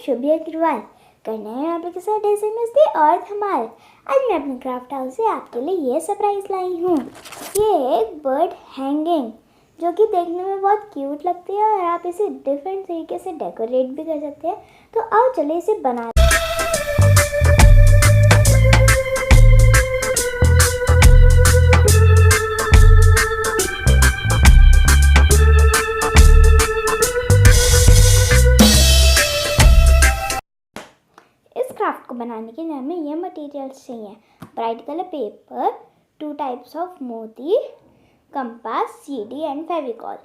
शुभी अग्रवाल। करना है आप लोग के साथ ऐसे मस्ती और धमाल। आज मैं अपने क्राफ्ट हाउस से आपके लिए ये सरप्राइज लाई हूँ। ये एक बर्ड हैंगिंग जो कि देखने में बहुत क्यूट लगती है और आप इसे डिफरेंट तरीके से डेकोरेट भी कर सकते हैं। तो आओ चलिए इसे बना। क्राफ्ट को बनाने के लिए हमें ये मटेरियल्स चाहिए। Bright colour paper, 2 types of मोती, कंपास, सीडी एंड फेविकॉल।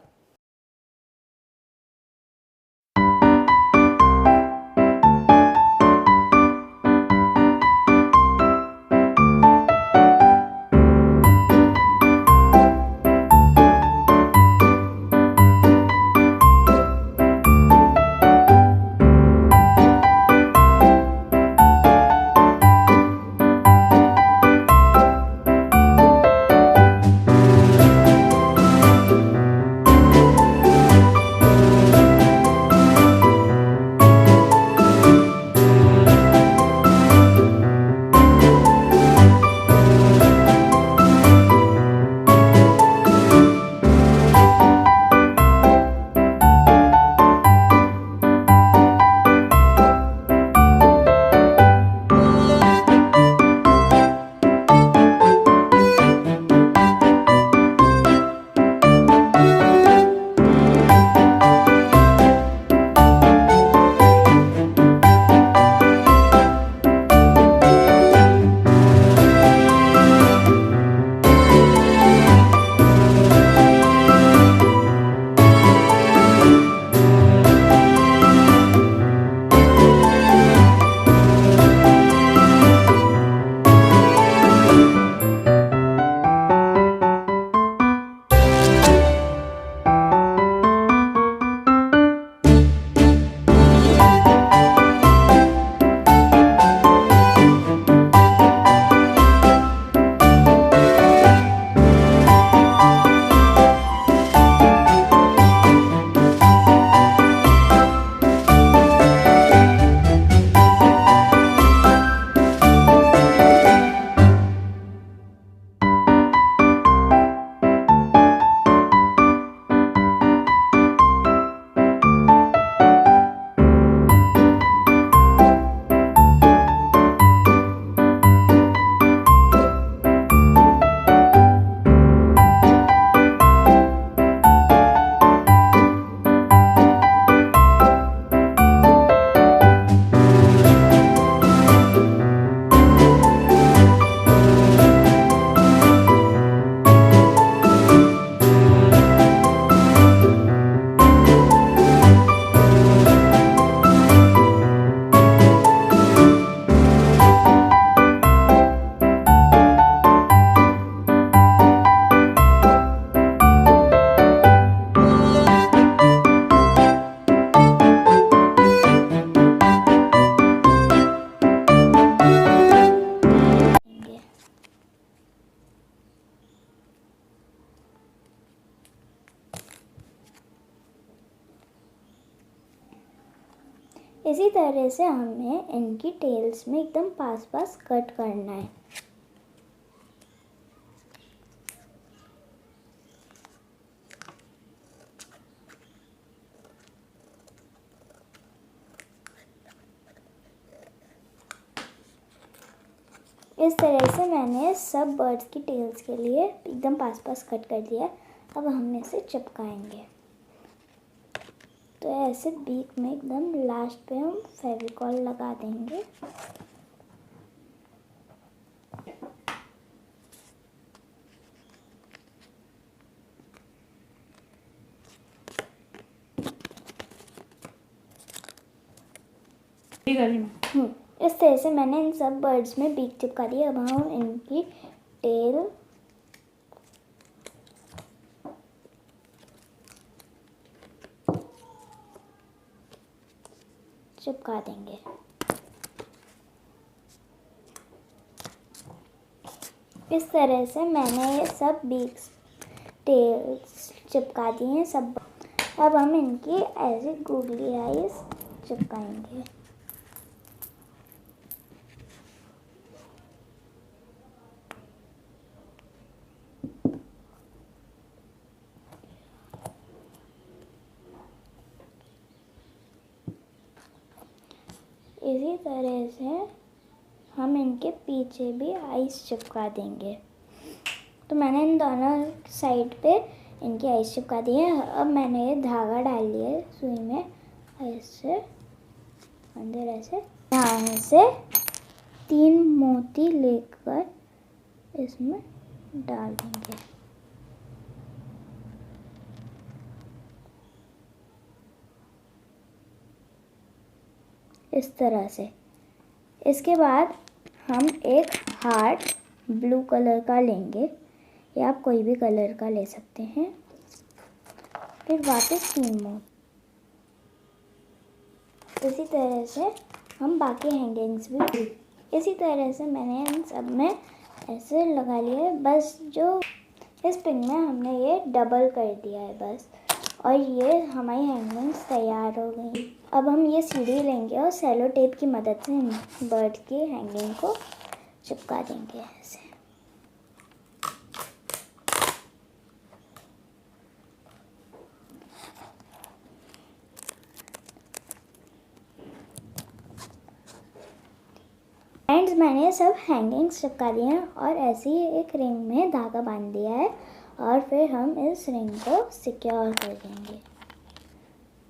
इसी तरह से हमें इनकी टेल्स में एकदम पास पास कट करना है। इस तरह से मैंने सब बर्ड्स की टेल्स के लिए एकदम पास पास कट कर दिया। अब हम इसे चिपकाएंगे। तो ऐसे बीक में एकदम लास्ट पे हम फेविकॉल लगा देंगे। इस तरह से मैंने इन सब बर्ड्स में बीक चिपका दिया। अब हम इनकी टेल चिपका देंगे। इस तरह से मैंने ये सब बीक्स टेल्स चिपका दिए हैं सब। अब हम इनकी ऐसे गूगली आइज चिपकाएंगे। इसी तरह से हम इनके पीछे भी आइस चिपका देंगे। तो मैंने इन दोनों साइड पे इनकी आइस चिपका दी है। अब मैंने ये धागा डाल लिया है सुई में, ऐसे अंदर ऐसे, यहाँ से 3 मोती लेकर इसमें डाल देंगे। इस तरह से। इसके बाद हम एक हार्ट ब्लू कलर का लेंगे, या आप कोई भी कलर का ले सकते हैं। फिर वापस 3 मोती। इसी तरह से हम बाकी हैंगिंग्स भी, इसी तरह से मैंने इन सब में ऐसे लगा लिया है। बस जो इस पिन में हमने ये डबल कर दिया है बस, और ये हमारी हैंगिंग्स तैयार हो गई। अब हम ये सीढ़ी लेंगे और सेलो टेप की मदद से बर्ड की हैंगिंग को चिपका देंगे ऐसे। फ्रेंड्स, मैंने सब हैंगिंग्स चिपका दिए हैं और ऐसे ही एक रिंग में धागा बांध दिया है, और फिर हम इस रिंग को सिक्योर कर देंगे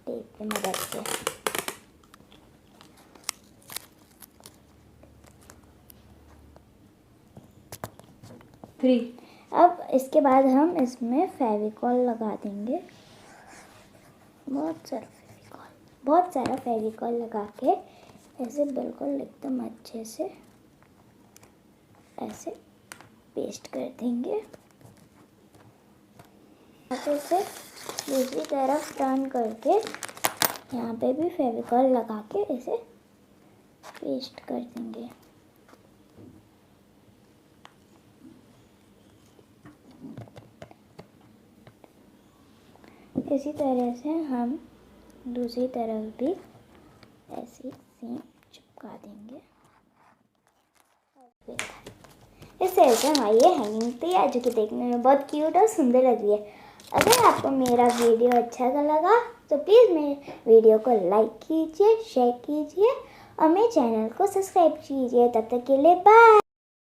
टेप की मदद से। अब इसके बाद हम इसमें फेविकॉल लगा देंगे, बहुत सारा फेविकॉल लगा के ऐसे बिल्कुल एकदम अच्छे से ऐसे पेस्ट कर देंगे। ऐसे से दूसरी तरफ टर्न करके यहाँ पे भी फेविकॉल लगा के इसे पेस्ट कर देंगे। इसी तरह से हम दूसरी तरफ भी ऐसे सेम चिपका देंगे। इस तरह से हमारी ये हैंगिंग तैयार, जो कि देखने में बहुत क्यूट और सुंदर लग रही है। अगर आपको मेरा वीडियो अच्छा लगा तो प्लीज़ मेरे वीडियो को लाइक कीजिए, शेयर कीजिए और मेरे चैनल को सब्सक्राइब कीजिए। तब तक के लिए बाय।